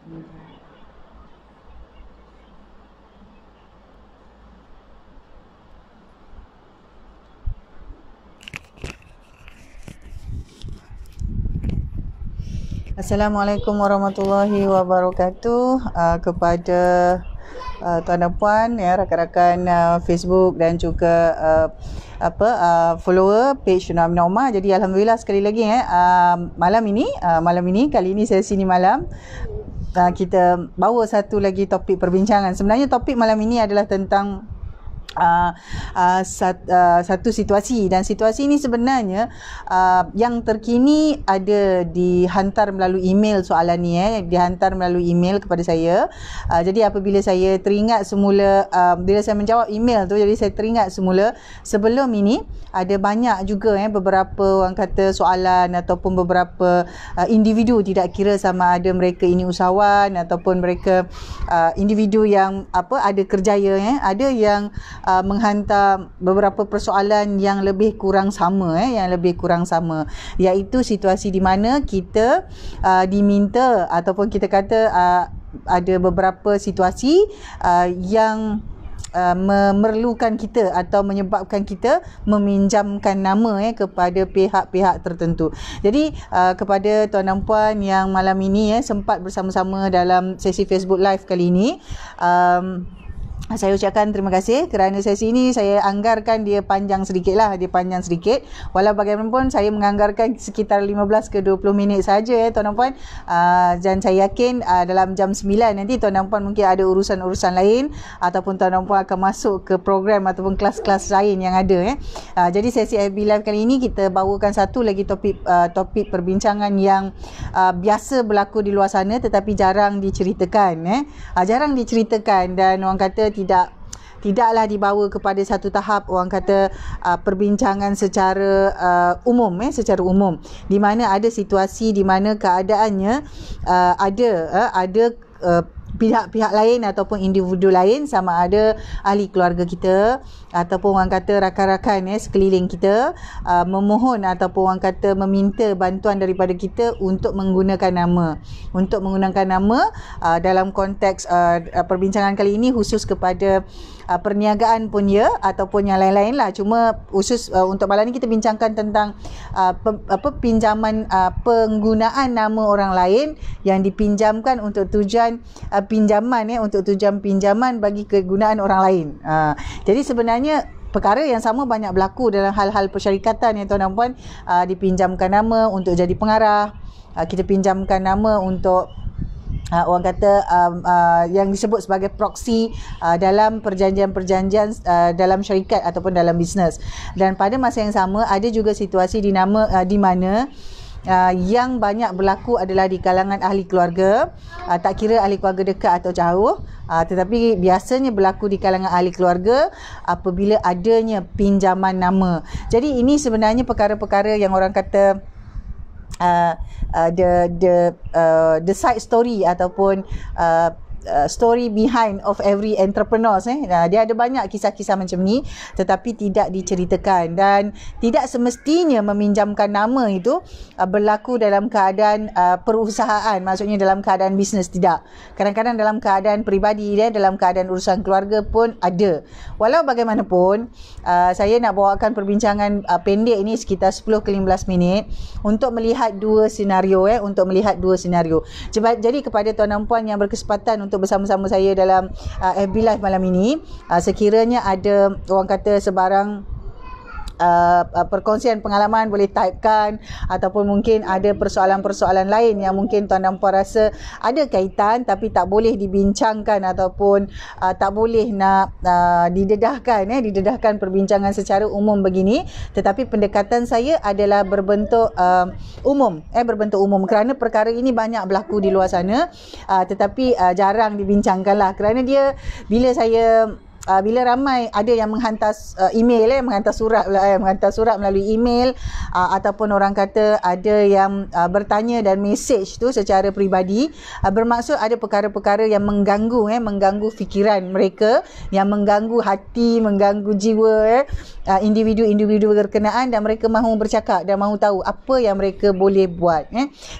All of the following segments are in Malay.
Assalamualaikum warahmatullahi wabarakatuh kepada tuan dan puan, ya, rakan-rakan Facebook dan juga follower page Tuna Aminah Omar. Jadi alhamdulillah sekali lagi malam ini kali ini sesi ni malam kita bawa satu lagi topik perbincangan. Sebenarnya topik malam ini adalah tentang satu situasi, dan situasi ini sebenarnya yang terkini ada dihantar melalui email. Soalan ni dihantar melalui email kepada saya. Jadi apabila saya teringat semula, bila saya menjawab email tu, jadi saya teringat semula sebelum ini ada banyak juga beberapa orang kata soalan ataupun beberapa individu, tidak kira sama ada mereka ini usahawan ataupun mereka individu yang ada kerjaya, ada yang menghantar beberapa persoalan yang lebih kurang sama, iaitu situasi di mana kita diminta ataupun kita kata ada beberapa situasi yang memerlukan kita atau menyebabkan kita meminjamkan nama kepada pihak-pihak tertentu. Jadi kepada tuan dan puan yang malam ini sempat bersama-sama dalam sesi Facebook Live kali ini, saya ucapkan terima kasih kerana sesi ini saya anggarkan dia panjang sedikit. Walau bagaimanapun saya menganggarkan sekitar 15 ke 20 minit saja tuan dan puan. Dan saya yakin dalam jam 9 nanti tuan dan puan mungkin ada urusan-urusan lain ataupun tuan dan puan akan masuk ke program ataupun kelas-kelas lain yang ada. Jadi sesi FB Live kali ini kita bawakan satu lagi topik perbincangan yang biasa berlaku di luar sana tetapi jarang diceritakan. Jarang diceritakan dan orang kata tidaklah dibawa kepada satu tahap orang kata perbincangan secara umum, di mana ada situasi di mana keadaannya ada pihak-pihak lain ataupun individu lain, sama ada ahli keluarga kita ataupun orang kata rakan-rakan sekeliling kita memohon ataupun orang kata meminta bantuan daripada kita untuk menggunakan nama dalam konteks perbincangan kali ini khusus kepada perniagaan pun ataupun yang lain-lain lah. Cuma khusus untuk malam ni kita bincangkan tentang pinjaman, penggunaan nama orang lain yang dipinjamkan untuk tujuan pinjaman bagi kegunaan orang lain. Jadi sebenarnya perkara yang sama banyak berlaku dalam hal-hal persyarikatan tuan dan puan. Dipinjamkan nama untuk jadi pengarah, kita pinjamkan nama untuk orang kata yang disebut sebagai proksi dalam perjanjian-perjanjian dalam syarikat ataupun dalam bisnes. Dan pada masa yang sama ada juga situasi di mana yang banyak berlaku adalah di kalangan ahli keluarga, tak kira ahli keluarga dekat atau jauh, tetapi biasanya berlaku di kalangan ahli keluarga apabila adanya pinjaman nama. Jadi ini sebenarnya perkara-perkara yang orang kata the side story ataupun story behind of every entrepreneurs. Dia ada banyak kisah-kisah macam ni tetapi tidak diceritakan, dan tidak semestinya meminjamkan nama itu berlaku dalam keadaan perusahaan, maksudnya dalam keadaan bisnes, tidak. Kadang-kadang dalam keadaan peribadi, dalam keadaan urusan keluarga pun ada. Walau bagaimanapun saya nak bawakan perbincangan pendek ini sekitar 10 ke 15 minit untuk melihat dua senario Jadi kepada tuan dan puan yang berkesempatan untuk bersama-sama saya dalam FB Live malam ini, sekiranya ada orang kata sebarang perkongsian pengalaman, boleh typekan, ataupun mungkin ada persoalan-persoalan lain yang mungkin tuan dan puan rasa ada kaitan tapi tak boleh dibincangkan ataupun tak boleh nak didedahkan perbincangan secara umum begini, tetapi pendekatan saya adalah berbentuk umum kerana perkara ini banyak berlaku di luar sana, tetapi jarang dibincangkan lah, kerana dia bila ramai ada yang menghantar menghantar surat melalui email, ataupun orang kata ada yang bertanya dan mesej tu secara peribadi, bermaksud ada perkara-perkara yang mengganggu fikiran mereka, yang mengganggu hati, mengganggu jiwa, individu-individu berkenaan dan mereka mahu bercakap dan mahu tahu apa yang mereka boleh buat.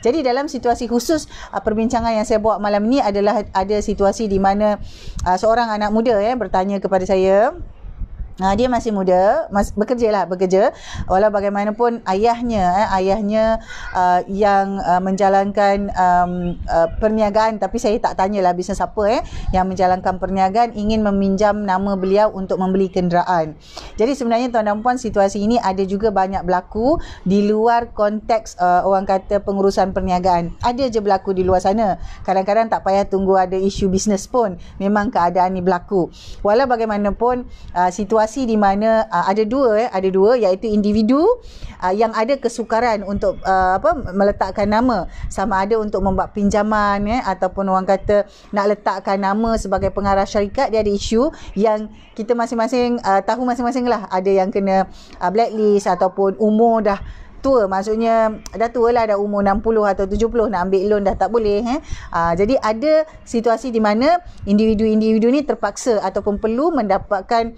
Jadi dalam situasi khusus, perbincangan yang saya buat malam ni adalah ada situasi di mana seorang anak muda bertanya kepada saya. Dia masih muda, bekerja walau bagaimanapun ayahnya yang menjalankan perniagaan, tapi saya tak tanyalah bisnes apa yang menjalankan perniagaan, ingin meminjam nama beliau untuk membeli kenderaan. Jadi sebenarnya tuan dan puan, situasi ini ada juga banyak berlaku di luar konteks orang kata pengurusan perniagaan. Ada je berlaku di luar sana. Kadang-kadang tak payah tunggu ada isu bisnes pun, memang keadaan ni berlaku. Walau bagaimanapun situasi di mana ada dua iaitu individu yang ada kesukaran untuk meletakkan nama, sama ada untuk membuat pinjaman ataupun orang kata nak letakkan nama sebagai pengarah syarikat. Dia ada isu yang kita masing-masing tahu masing-masing lah. Ada yang kena blacklist ataupun umur dah tua, maksudnya dah tua lah, dah umur 60 atau 70, nak ambil loan dah tak boleh. Jadi ada situasi di mana individu-individu ni terpaksa ataupun perlu mendapatkan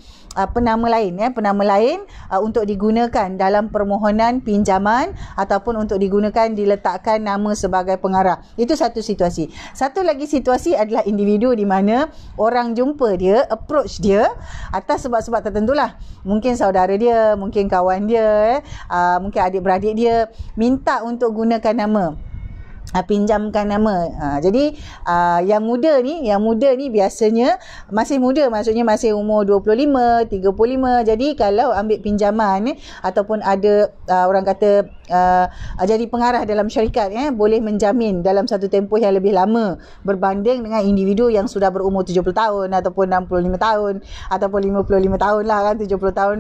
penama lain untuk digunakan dalam permohonan pinjaman ataupun untuk digunakan diletakkan nama sebagai pengarah. Itu satu situasi. Satu lagi situasi adalah individu di mana orang jumpa dia, approach dia atas sebab-sebab tertentulah. Mungkin saudara dia, mungkin kawan dia, mungkin adik-beradik dia minta untuk gunakan nama, pinjamkan nama. Jadi yang muda ni biasanya masih muda, maksudnya masih umur 25, 35. Jadi kalau ambil pinjaman ataupun ada orang kata jadi pengarah dalam syarikat, boleh menjamin dalam satu tempoh yang lebih lama berbanding dengan individu yang sudah berumur 70 tahun ataupun 65 tahun ataupun 55 tahun lah kan. 70 tahun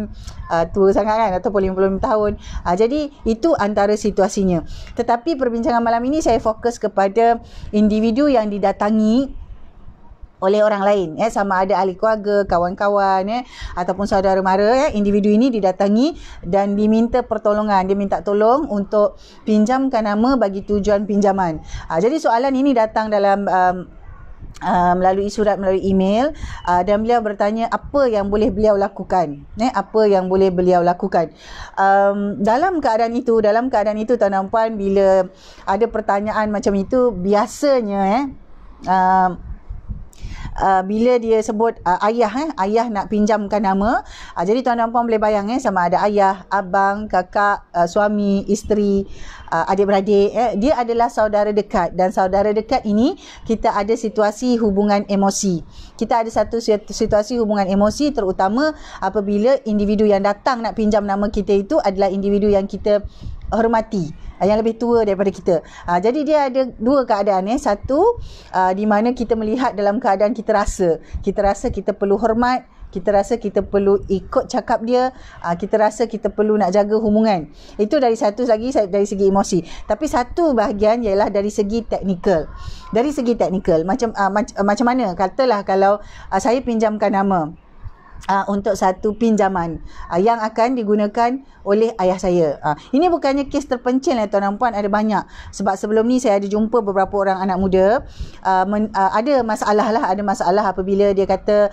tua sangat kan, ataupun 55 tahun. Jadi itu antara situasinya. Tetapi perbincangan malam ini saya fokus kepada individu yang didatangi oleh orang lain, sama ada ahli keluarga, kawan-kawan, ataupun saudara mara. Individu ini didatangi dan diminta pertolongan, dia minta tolong untuk pinjamkan nama bagi tujuan pinjaman. Jadi soalan ini datang dalam melalui surat, melalui email, dan beliau bertanya apa yang boleh beliau lakukan, dalam keadaan itu tuan dan puan, bila ada pertanyaan macam itu, biasanya bila dia sebut ayah nak pinjamkan nama, jadi tuan dan puan boleh bayang sama ada ayah, abang, kakak, suami, isteri, adik-beradik, dia adalah saudara dekat. Dan saudara dekat ini kita ada situasi hubungan emosi. Kita ada satu situasi hubungan emosi, terutama apabila individu yang datang nak pinjam nama kita itu adalah individu yang kita hormati, yang lebih tua daripada kita. Jadi dia ada dua keadaan. Satu, di mana kita melihat dalam keadaan kita rasa kita perlu hormat, kita rasa kita perlu ikut cakap dia, kita rasa kita perlu nak jaga hubungan. Itu dari satu lagi, dari segi emosi. Tapi satu bahagian ialah dari segi teknikal. Macam mana? Katalah kalau saya pinjamkan nama untuk satu pinjaman yang akan digunakan oleh ayah saya. Ini bukannya kes terpencil tuan dan puan, ada banyak. Sebab sebelum ni saya ada jumpa beberapa orang anak muda, ada masalah apabila dia kata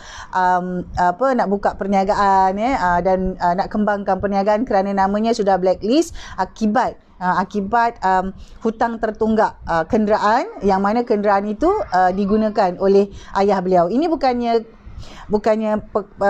nak buka perniagaan dan nak kembangkan perniagaan kerana namanya sudah blacklist akibat hutang tertunggak kenderaan, yang mana kenderaan itu digunakan oleh ayah beliau. Ini bukannya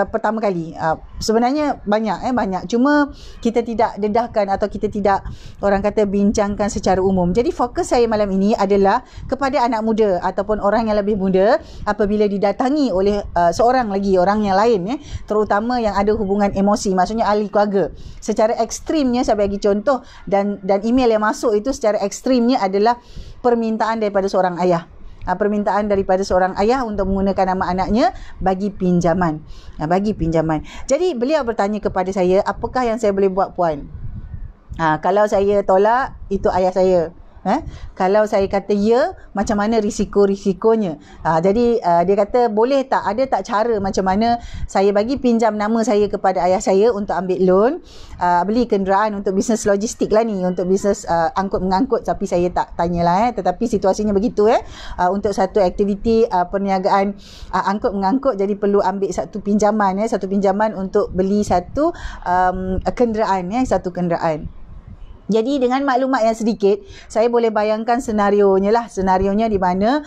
pertama kali. Sebenarnya banyak. Cuma kita tidak dedahkan atau kita tidak, orang kata, bincangkan secara umum. Jadi fokus saya malam ini adalah kepada anak muda ataupun orang yang lebih muda apabila didatangi oleh orang yang lain, terutama yang ada hubungan emosi, maksudnya ahli keluarga. Secara ekstrimnya saya bagi contoh, dan email yang masuk itu secara ekstrimnya adalah permintaan daripada seorang ayah. Untuk menggunakan nama anaknya bagi pinjaman. Jadi beliau bertanya kepada saya, apakah yang saya boleh buat, puan? Kalau saya tolak, itu ayah saya. Kalau saya kata ya, macam mana risikonya. Jadi dia kata boleh tak, ada tak cara macam mana saya bagi pinjam nama saya kepada ayah saya untuk ambil loan, beli kenderaan untuk bisnes logistik lah ni, untuk bisnes angkut-mengangkut, tapi saya tak tanyalah tetapi situasinya begitu untuk satu aktiviti perniagaan angkut-mengangkut, jadi perlu ambil satu pinjaman untuk beli satu kenderaan, satu kenderaan. Jadi dengan maklumat yang sedikit, saya boleh bayangkan senarionya di mana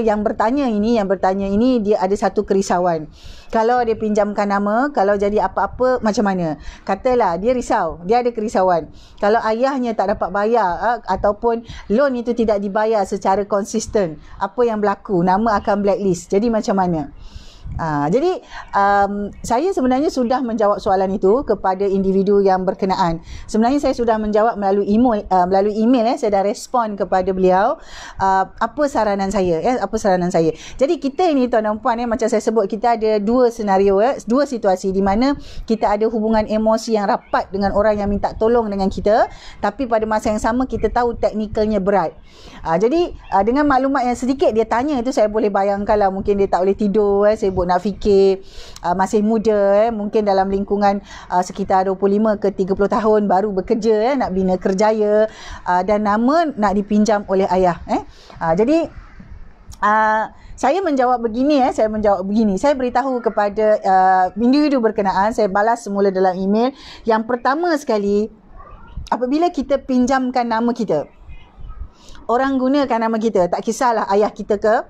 yang bertanya ini dia ada satu kerisauan. Kalau dia pinjamkan nama, kalau jadi apa-apa macam mana? Katalah dia risau, dia ada kerisauan. Kalau ayahnya tak dapat bayar ataupun loan itu tidak dibayar secara konsisten, apa yang berlaku? Nama akan blacklist. Jadi macam mana? Jadi saya sebenarnya sudah menjawab soalan itu kepada individu yang berkenaan. Sebenarnya saya sudah menjawab melalui email, saya dah respon kepada beliau apa saranan saya. Jadi kita ini tuan dan puan, macam saya sebut, kita ada dua senario, dua situasi di mana kita ada hubungan emosi yang rapat dengan orang yang minta tolong dengan kita, tapi pada masa yang sama kita tahu teknikalnya berat. Jadi dengan maklumat yang sedikit dia tanya itu, saya boleh bayangkanlah mungkin dia tak boleh tidur, sibuk nak fikir, masih muda, mungkin dalam lingkungan sekitar 25 ke 30 tahun, baru bekerja, nak bina kerjaya, dan nama nak dipinjam oleh ayah. Jadi saya menjawab begini, saya beritahu kepada individu berkenaan, saya balas semula dalam email. Yang pertama sekali, apabila kita pinjamkan nama kita, orang gunakan nama kita, tak kisahlah ayah kita ke,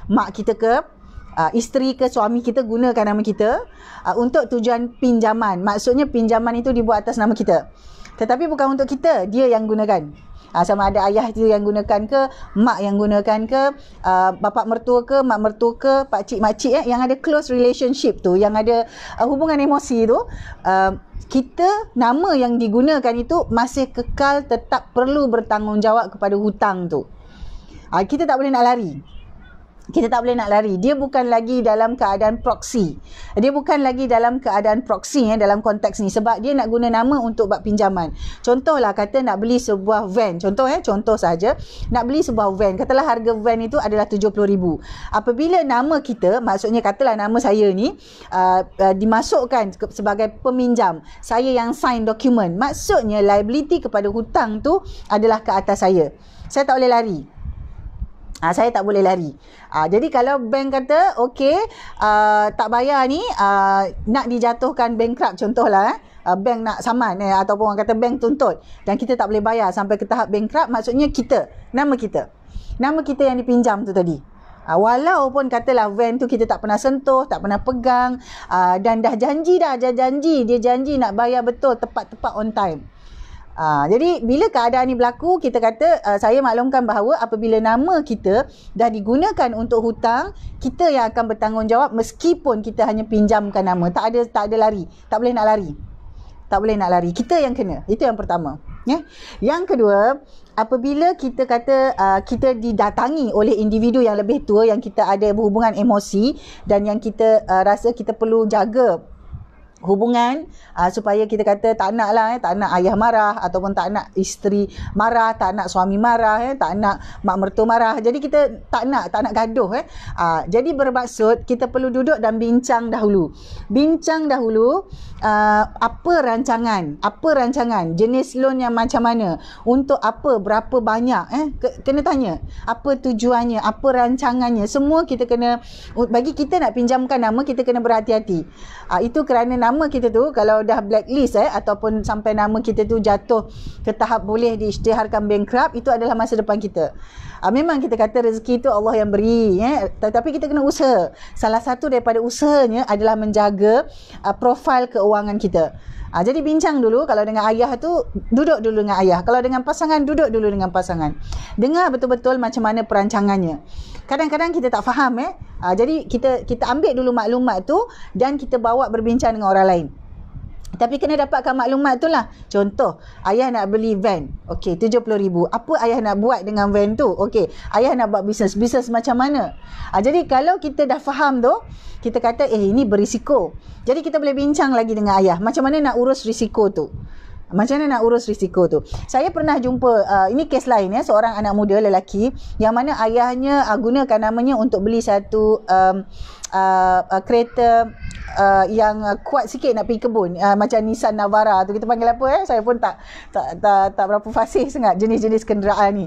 mak kita ke, isteri ke, suami kita, gunakan nama kita untuk tujuan pinjaman. Maksudnya pinjaman itu dibuat atas nama kita, tetapi bukan untuk kita, dia yang gunakan. Sama ada ayah itu yang gunakan ke, mak yang gunakan ke, bapa mertua ke, mak mertua ke, pakcik makcik yang ada close relationship tu, yang ada hubungan emosi tu, kita nama yang digunakan itu masih kekal tetap perlu bertanggungjawab kepada hutang tu. Kita tak boleh nak lari. Dia bukan lagi dalam keadaan proksi. Dalam konteks ni, sebab dia nak guna nama untuk buat pinjaman. Contohlah kata nak beli sebuah van. Contoh saja. Nak beli sebuah van. Katalah harga van itu adalah 70,000. Apabila nama kita, maksudnya katalah nama saya ni dimasukkan sebagai peminjam, saya yang sign dokumen, maksudnya liability kepada hutang tu adalah ke atas saya. Saya tak boleh lari. Jadi kalau bank kata okey, tak bayar ni, nak dijatuhkan bankrupt contohlah, bank nak saman ataupun orang kata bank tuntut dan kita tak boleh bayar sampai ke tahap bankrupt, maksudnya nama kita yang dipinjam tu tadi, walaupun katalah van tu kita tak pernah sentuh, tak pernah pegang, dan dah janji dia janji nak bayar betul, tepat on time. Jadi bila keadaan ni berlaku, kita kata, saya maklumkan bahawa apabila nama kita dah digunakan untuk hutang, kita yang akan bertanggungjawab meskipun kita hanya pinjamkan nama. Tak ada lari, tak boleh nak lari, kita yang kena. Itu yang pertama. Yang kedua, apabila kita kata kita didatangi oleh individu yang lebih tua, yang kita ada hubungan emosi dan yang kita rasa kita perlu jaga hubungan, supaya kita kata tak nak ayah marah, ataupun tak nak isteri marah, tak nak suami marah, tak nak mak mertua marah. Jadi kita tak nak gaduh. Jadi bermaksud kita perlu duduk dan bincang dahulu. Apa rancangan, jenis loan yang macam mana, untuk apa, berapa banyak, kena tanya apa tujuannya, apa rancangannya, semua kita kena. Bagi kita nak pinjamkan nama, kita kena berhati-hati. Itu kerana nama kita tu kalau dah blacklist ataupun sampai nama kita tu jatuh ke tahap boleh diisytiharkan bankrupt, itu adalah masa depan kita. Memang kita kata rezeki tu Allah yang beri, tetapi kita kena usaha. Salah satu daripada usahanya adalah menjaga profil keuangan kita. Jadi bincang dulu. Kalau dengan ayah tu, duduk dulu dengan ayah. Kalau dengan pasangan, duduk dulu dengan pasangan. Dengar betul-betul macam mana perancangannya. Kadang-kadang kita tak faham. Jadi kita ambil dulu maklumat tu dan kita bawa berbincang dengan orang lain. Tapi kena dapatkan maklumat tu lah. Contoh, ayah nak beli van. Okey, 70,000. Apa ayah nak buat dengan van tu? Okey, ayah nak buat bisnes macam mana? Jadi kalau kita dah faham tu, kita kata ini berisiko. Jadi kita boleh bincang lagi dengan ayah. Macam mana nak urus risiko tu? Macam mana nak urus risiko tu? Saya pernah jumpa, ini kes lain seorang anak muda lelaki yang mana ayahnya gunakan namanya untuk beli satu kereta yang kuat sikit nak pergi kebun, macam Nissan Navara tu kita panggil apa saya pun tak berapa fasih sangat jenis-jenis kenderaan ni.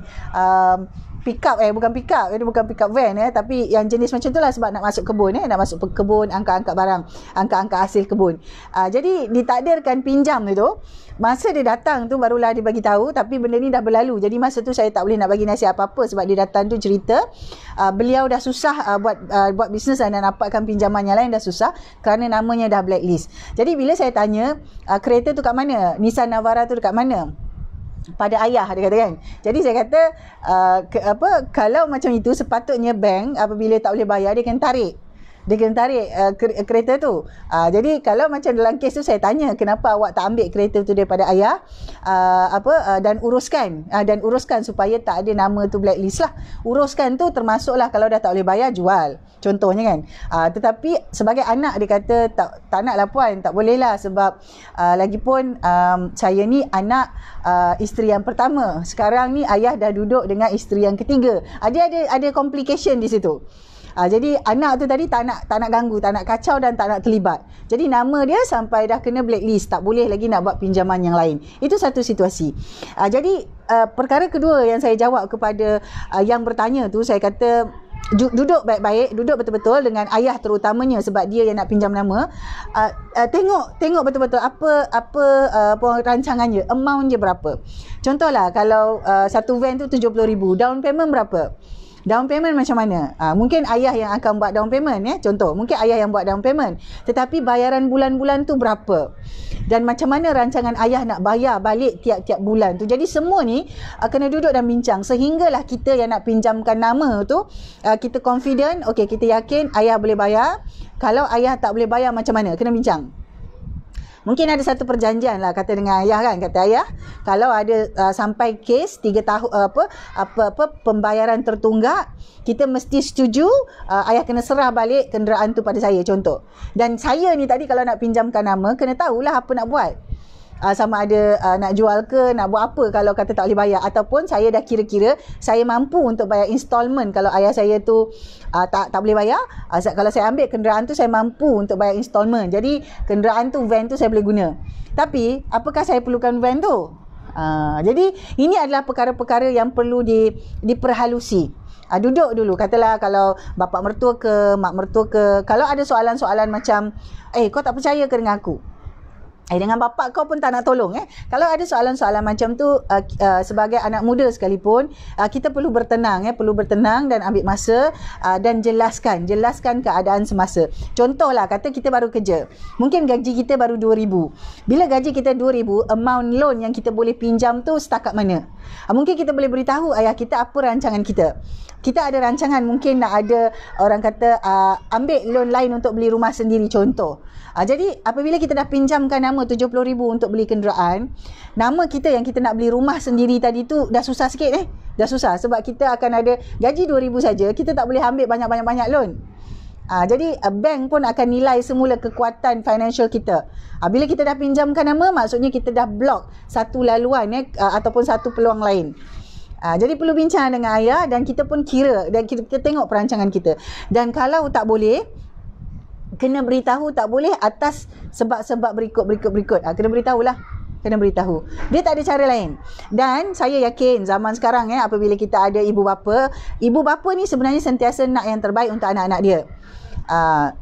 Pick up bukan pick up, dia bukan pick up van tapi yang jenis macam tu lah, sebab nak masuk kebun nak masuk kebun, angkat-angkat barang, angkat-angkat hasil kebun. Jadi ditakdirkan pinjam tu, masa dia datang tu barulah dia bagi tahu, tapi benda ni dah berlalu. Jadi masa tu saya tak boleh nak bagi nasihat apa-apa sebab dia datang tu cerita beliau dah susah buat bisnes dan dapatkan pinjaman yang lain dah susah kerana namanya dah blacklist. Jadi bila saya tanya kereta tu kat mana, Nissan Navara tu dekat mana, pada ayah dia kata kan. Jadi saya kata kalau macam itu sepatutnya bank apabila tak boleh bayar dia kena tarik kereta tu. Jadi kalau macam dalam kes tu saya tanya kenapa awak tak ambil kereta tu daripada ayah dan uruskan supaya tak ada nama tu blacklist lah. Uruskan tu termasuklah kalau dah tak boleh bayar jual. Contohnya kan. Tetapi sebagai anak dia kata tak nak lah puan, tak boleh lah sebab lagipun saya ni anak isteri yang pertama. Sekarang ni ayah dah duduk dengan isteri yang ketiga. Dia ada complication di situ. Jadi anak tu tadi tak nak ganggu, tak nak kacau dan tak nak terlibat. Jadi nama dia sampai dah kena blacklist, tak boleh lagi nak buat pinjaman yang lain. Itu satu situasi. Jadi perkara kedua yang saya jawab kepada yang bertanya tu, saya kata duduk baik-baik, duduk betul-betul dengan ayah terutamanya sebab dia yang nak pinjam nama. Tengok betul-betul apa rancangannya, amount je berapa. Contohlah kalau satu van tu 70,000, down payment berapa? Down payment macam mana? Mungkin ayah yang akan buat down payment contoh. Mungkin ayah yang buat down payment. Tetapi bayaran bulan-bulan tu berapa? Dan macam mana rancangan ayah nak bayar balik tiap-tiap bulan tu. Jadi semua ni kena duduk dan bincang. Sehinggalah kita yang nak pinjamkan nama tu, kita confident, okey kita yakin ayah boleh bayar. Kalau ayah tak boleh bayar macam mana? Kena bincang. Mungkin ada satu perjanjian lah kata dengan ayah kan, kata ayah kalau ada sampai kes 3 tahun pembayaran tertunggak, kita mesti setuju ayah kena serah balik kenderaan tu pada saya contoh. Dan saya ni tadi kalau nak pinjamkan nama kena tahulah apa nak buat. Sama ada nak jual ke, nak buat apa kalau kata tak boleh bayar, ataupun saya dah kira-kira saya mampu untuk bayar installment kalau ayah saya tu tak boleh bayar. Kalau saya ambil kenderaan tu saya mampu untuk bayar installment, jadi kenderaan tu, van tu saya boleh guna. Tapi apakah saya perlukan van tu? Jadi ini adalah perkara-perkara yang perlu diperhalusi. Duduk dulu, katalah kalau bapa mertua ke, mak mertua ke, kalau ada soalan-soalan macam kau tak percaya ke dengan aku, dengan bapa kau pun tak nak tolong Kalau ada soalan-soalan macam tu, sebagai anak muda sekalipun, kita perlu bertenang dan ambil masa dan jelaskan keadaan semasa. Contohlah kata kita baru kerja, mungkin gaji kita baru 2,000. Bila gaji kita 2,000, amount loan yang kita boleh pinjam tu setakat mana? Mungkin kita boleh beritahu ayah kita apa rancangan kita. Kita ada rancangan mungkin nak ada orang kata ambil loan lain untuk beli rumah sendiri contoh. Jadi apabila kita dah pinjamkan nama 70,000 untuk beli kenderaan, nama kita yang kita nak beli rumah sendiri tadi tu dah susah sikit Dah susah sebab kita akan ada gaji 2,000 saja, kita tak boleh ambil banyak-banyak loan. Jadi bank pun akan nilai semula kekuatan financial kita. Bila kita dah pinjamkan nama, maksudnya kita dah block satu laluan ataupun satu peluang lain. Jadi perlu bincang dengan ayah dan kita pun kira dan kita tengok perancangan kita. Dan kalau tak boleh, kena beritahu tak boleh atas sebab-sebab berikut. Kena beritahulah. Kena beritahu. Dia tak ada cara lain. Dan saya yakin zaman sekarang apabila kita ada ibu bapa ni sebenarnya sentiasa nak yang terbaik untuk anak-anak dia.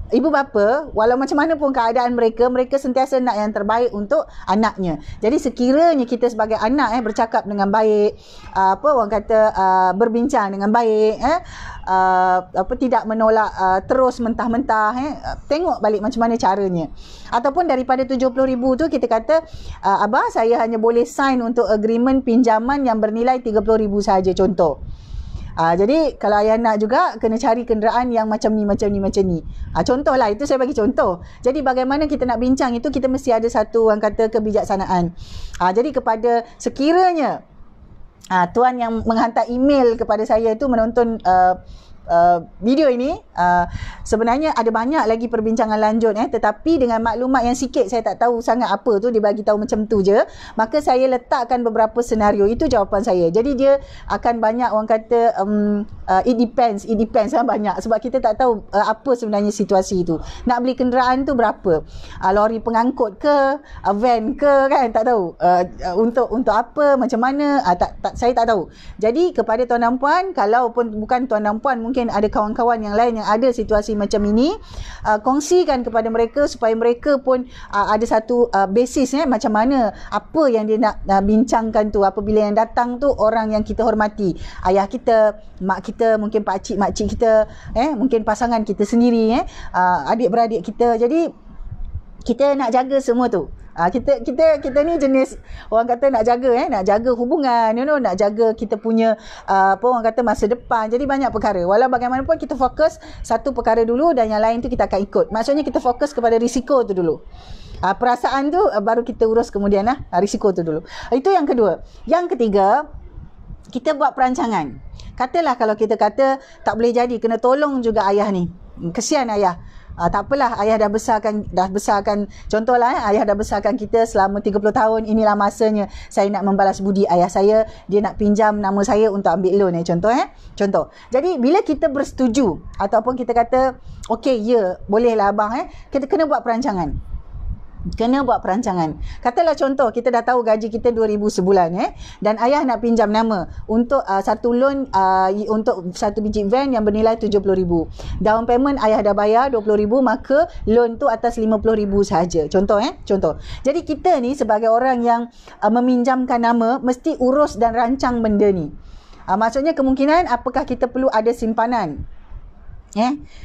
Ibu bapa walau macam mana pun keadaan mereka sentiasa nak yang terbaik untuk anaknya. Jadi sekiranya kita sebagai anak bercakap dengan baik, orang kata berbincang dengan baik, tidak menolak terus mentah-mentah, tengok balik macam mana caranya. Ataupun daripada 70,000 tu kita kata abah saya hanya boleh sign untuk agreement pinjaman yang bernilai 30,000 saja contoh. Jadi kalau ayah nak juga kena cari kenderaan yang macam ni. Contohlah, itu saya bagi contoh. Jadi bagaimana kita nak bincang itu, kita mesti ada satu orang kata kebijaksanaan. Jadi kepada sekiranya tuan yang menghantar email kepada saya itu menonton video ini. Sebenarnya ada banyak lagi perbincangan lanjut, tetapi dengan maklumat yang sikit, saya tak tahu sangat apa tu, dia bagi tahu macam tu je, maka saya letakkan beberapa senario. Itu jawapan saya. Jadi dia akan banyak orang kata it depends banyak, sebab kita tak tahu apa sebenarnya situasi itu. Nak beli kenderaan tu berapa, lori pengangkut ke, van ke, kan, tak tahu untuk apa, macam mana, saya tak tahu. Jadi kepada tuan dan puan, kalau pun bukan tuan dan puan, mungkin ada kawan-kawan yang lain yang ada situasi macam ini, kongsikan kepada mereka supaya mereka pun ada satu basis macam mana, apa yang dia nak bincangkan tu apabila yang datang tu orang yang kita hormati, ayah kita, mak kita, mungkin pakcik makcik kita, mungkin pasangan kita sendiri, adik-beradik kita. Jadi kita nak jaga semua tu. Kita ni jenis orang kata nak jaga hubungan, nak jaga kita punya orang kata masa depan. Jadi banyak perkara. Walau bagaimanapun kita fokus satu perkara dulu dan yang lain tu kita akan ikut. Maksudnya kita fokus kepada risiko tu dulu. Perasaan tu baru kita urus kemudian risiko tu dulu. Itu yang kedua. Yang ketiga, kita buat perancangan. Katalah kalau kita kata tak boleh jadi, kena tolong juga ayah ni. Kesian ayah. Tak apalah, ayah dah besarkan contohlah, ayah dah besarkan kita selama 30 tahun, inilah masanya saya nak membalas budi ayah saya, dia nak pinjam nama saya untuk ambil loan, contoh. Jadi bila kita bersetuju ataupun kita kata okey, ya, bolehlah abang, kita kena buat perancangan. Katalah contoh, kita dah tahu gaji kita 2,000 sebulan, dan ayah nak pinjam nama untuk satu loan, untuk satu biji van yang bernilai 70,000. Down payment ayah dah bayar 20,000, maka loan tu atas 50,000 sahaja. Contoh. Jadi kita ni sebagai orang yang meminjamkan nama, mesti urus dan rancang benda ni. Maksudnya kemungkinan apakah kita perlu ada simpanan.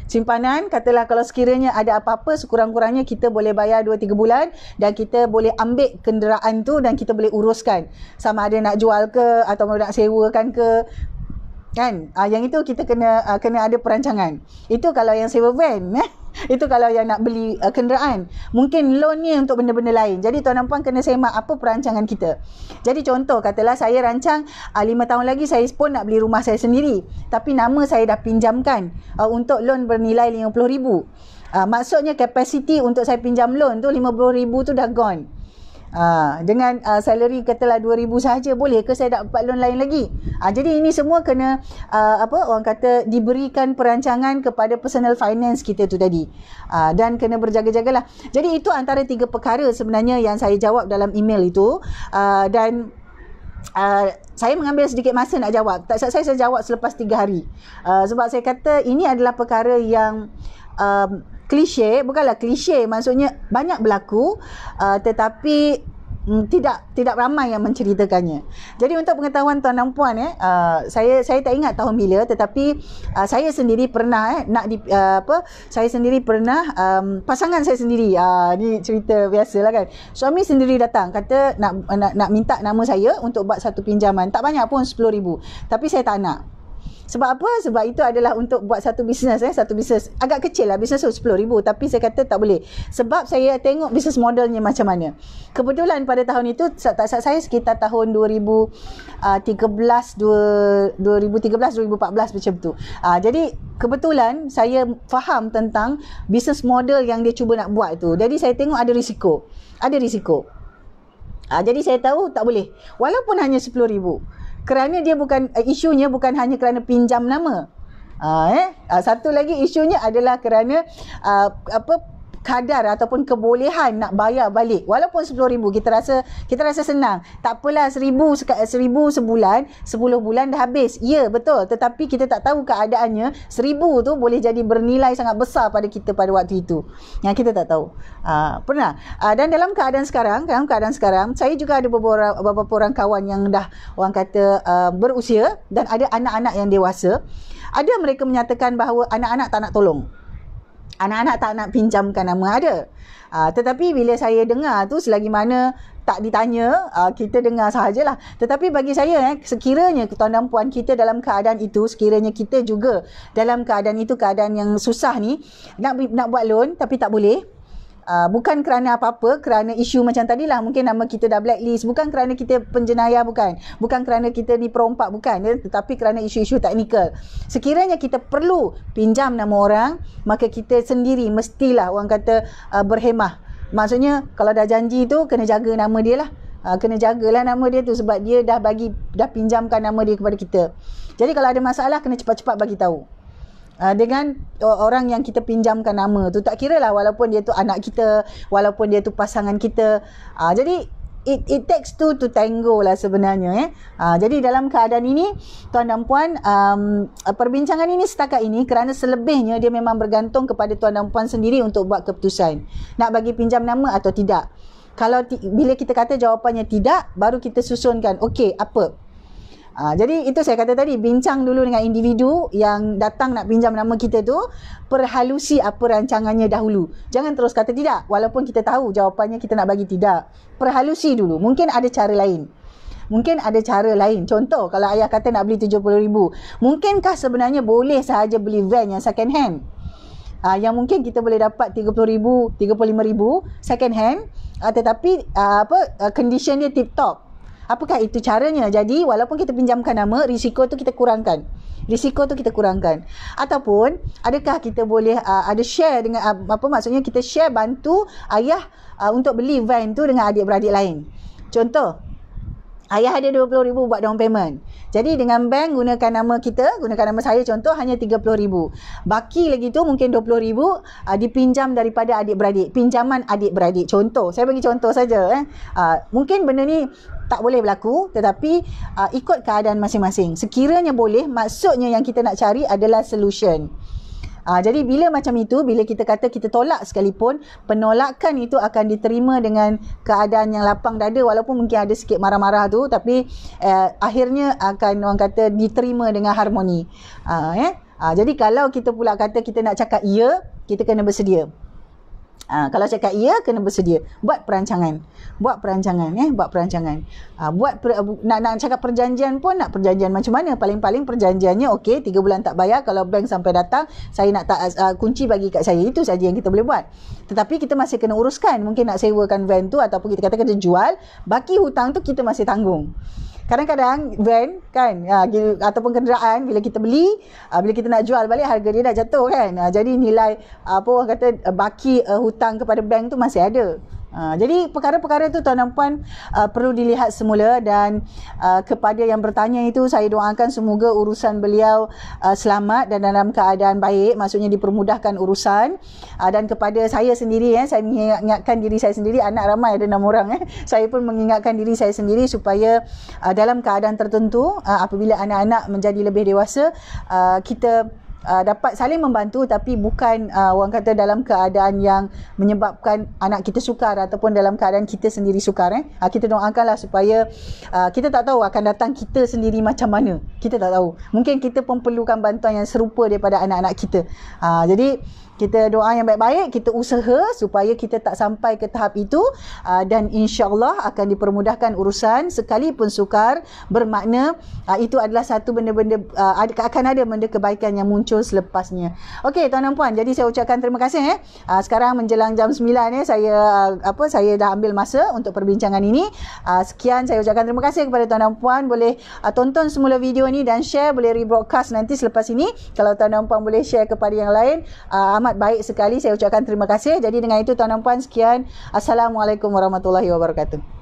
Simpanan, katalah kalau sekiranya ada apa-apa, sekurang-kurangnya kita boleh bayar 2-3 bulan dan kita boleh ambil kenderaan tu dan kita boleh uruskan. Sama ada nak jual ke atau nak sewakan ke, kan? Yang itu kita kena ada perancangan. Itu kalau yang sewa van, itu kalau yang nak beli kenderaan. Mungkin loan ni untuk benda-benda lain. Jadi tuan dan puan kena semak apa perancangan kita. Jadi contoh, katalah saya rancang 5 tahun lagi saya pun nak beli rumah saya sendiri, tapi nama saya dah pinjamkan untuk loan bernilai 50,000. Maksudnya kapasiti untuk saya pinjam loan tu 50,000 tu dah gone. Dengan salary katalah 2,000 sahaja, boleh ke saya dapat loan lain lagi? Jadi ini semua kena orang kata diberikan perancangan kepada personal finance kita tu tadi, dan kena berjaga-jagalah. Jadi itu antara 3 perkara sebenarnya yang saya jawab dalam email itu, dan saya mengambil sedikit masa nak jawab. Saya jawab selepas 3 hari, sebab saya kata ini adalah perkara yang klise, bukanlah klise, maksudnya banyak berlaku, tetapi tidak ramai yang menceritakannya. Jadi untuk pengetahuan tuan dan puan, saya tak ingat tahun bila, tetapi saya sendiri pernah pasangan saya sendiri, ni cerita biasalah kan, suami sendiri datang kata nak minta nama saya untuk buat satu pinjaman, tak banyak pun 10,000, tapi saya tak nak. Sebab apa? Sebab itu adalah untuk buat satu bisnes, satu bisnes agak kecil lah, bisnes tu 10,000, tapi saya kata tak boleh. Sebab saya tengok bisnes modelnya macam mana. Kebetulan pada tahun itu, saya sekitar tahun 2013-2014 macam tu. Jadi kebetulan saya faham tentang bisnes model yang dia cuba nak buat tu. Jadi saya tengok ada risiko. Jadi saya tahu tak boleh. Walaupun hanya 10,000. Kerana dia isunya bukan hanya kerana pinjam nama. Satu lagi isunya adalah kerana kadar ataupun kebolehan nak bayar balik. Walaupun 10,000 kita rasa senang. Tak apalah, 1,000 sebulan, 10 bulan dah habis. Ya, betul. Tetapi kita tak tahu keadaannya 1,000 tu boleh jadi bernilai sangat besar pada kita pada waktu itu. Yang kita tak tahu. Pernah. Dan dalam keadaan sekarang, saya juga ada beberapa orang kawan yang dah orang kata berusia dan ada anak-anak yang dewasa. Ada mereka menyatakan bahawa anak-anak tak nak tolong. Anak-anak tak nak pinjamkan nama ada. Tetapi bila saya dengar tu, selagi mana tak ditanya, kita dengar sahajalah. Tetapi bagi saya, sekiranya tuan dan puan kita dalam keadaan itu, sekiranya kita juga dalam keadaan itu, keadaan yang susah ni, nak buat loan tapi tak boleh, bukan kerana apa-apa, kerana isu macam tadilah, mungkin nama kita dah blacklist, bukan kerana kita penjenayah, bukan kerana kita ni perompak, bukan, tetapi kerana isu-isu teknikal. Sekiranya kita perlu pinjam nama orang, maka kita sendiri mestilah orang kata berhemah. Maksudnya kalau dah janji tu kena jaga nama dia lah. Kena jagalah nama dia tu, sebab dia dah pinjamkan nama dia kepada kita. Jadi kalau ada masalah kena cepat-cepat bagi tahu. Dengan orang yang kita pinjamkan nama tu, tak kira lah walaupun dia tu anak kita, walaupun dia tu pasangan kita. Jadi it takes two to tango lah sebenarnya. Jadi dalam keadaan ini, tuan dan puan, perbincangan ini setakat ini, kerana selebihnya dia memang bergantung kepada tuan dan puan sendiri untuk buat keputusan nak bagi pinjam nama atau tidak. Kalau bila kita kata jawapannya tidak, baru kita susunkan okey apa. Jadi itu saya kata tadi, bincang dulu dengan individu yang datang nak pinjam nama kita tu, perhalusi apa rancangannya dahulu. Jangan terus kata tidak walaupun kita tahu jawapannya kita nak bagi tidak. Perhalusi dulu, mungkin ada cara lain. Contoh, kalau ayah kata nak beli 70,000, mungkinkah sebenarnya boleh sahaja beli van yang second hand? Yang mungkin kita boleh dapat 30,000, 35,000 second hand, tetapi condition dia tip top. Apakah itu caranya? Jadi walaupun kita pinjamkan nama, risiko tu kita kurangkan. Ataupun adakah kita boleh ada share dengan maksudnya kita share bantu ayah untuk beli van tu dengan adik-beradik lain. Contoh, ayah ada 20,000 buat down payment. Jadi dengan bank gunakan nama kita, gunakan nama saya contoh hanya 30,000. Baki lagi tu mungkin 20,000 dipinjam daripada adik-beradik. Pinjaman adik-beradik. Contoh, saya bagi contoh saja. Mungkin benda ni tak boleh berlaku, tetapi ikut keadaan masing-masing. Sekiranya boleh, maksudnya yang kita nak cari adalah solution. Jadi bila macam itu, bila kita kata kita tolak sekalipun, penolakan itu akan diterima dengan keadaan yang lapang dada, walaupun mungkin ada sikit marah-marah tu, tapi akhirnya akan orang kata diterima dengan harmoni. Jadi kalau kita pula kata kita nak cakap ya, kita kena bersedia. Kalau cakap ya, kena bersedia. Buat perancangan. Nak cakap perjanjian pun, nak perjanjian macam mana? Paling-paling perjanjiannya okey, 3 bulan tak bayar. Kalau bank sampai datang, saya nak kunci bagi kat saya. Itu saja yang kita boleh buat. Tetapi kita masih kena uruskan. Mungkin nak sewakan van tu, ataupun kita kata kita jual, baki hutang tu kita masih tanggung. Kadang-kadang van kan, ataupun kenderaan, bila kita beli, bila kita nak jual balik, harga dia dah jatuh kan. Jadi nilai orang kata baki hutang kepada bank tu masih ada. Jadi perkara-perkara tu tuan dan puan perlu dilihat semula. Dan kepada yang bertanya itu, saya doakan semoga urusan beliau selamat dan dalam keadaan baik, maksudnya dipermudahkan urusan. Dan kepada saya sendiri, saya mengingatkan diri saya sendiri, anak ramai ada 6 orang, saya pun mengingatkan diri saya sendiri supaya dalam keadaan tertentu, apabila anak-anak menjadi lebih dewasa, kita dapat saling membantu, tapi bukan orang kata dalam keadaan yang menyebabkan anak kita sukar, ataupun dalam keadaan kita sendiri sukar. Kita doakanlah supaya kita tak tahu akan datang kita sendiri macam mana. Kita tak tahu. Mungkin kita pun perlukan bantuan yang serupa daripada anak-anak kita. Jadi kita doa yang baik-baik, kita usaha supaya kita tak sampai ke tahap itu, dan insya-Allah akan dipermudahkan urusan. Sekalipun sukar, bermakna itu adalah satu benda-benda, akan ada benda kebaikan yang muncul selepasnya. Okey tuan dan puan, jadi saya ucapkan terima kasih. Sekarang menjelang jam 9 saya dah ambil masa untuk perbincangan ini. Sekian, saya ucapkan terima kasih kepada tuan dan puan. Boleh tonton semula video ni dan share, boleh rebroadcast nanti selepas ini. Kalau tuan dan puan boleh share kepada yang lain, amat baik sekali. Saya ucapkan terima kasih. Jadi dengan itu tuan dan puan, sekian. Assalamualaikum warahmatullahi wabarakatuh.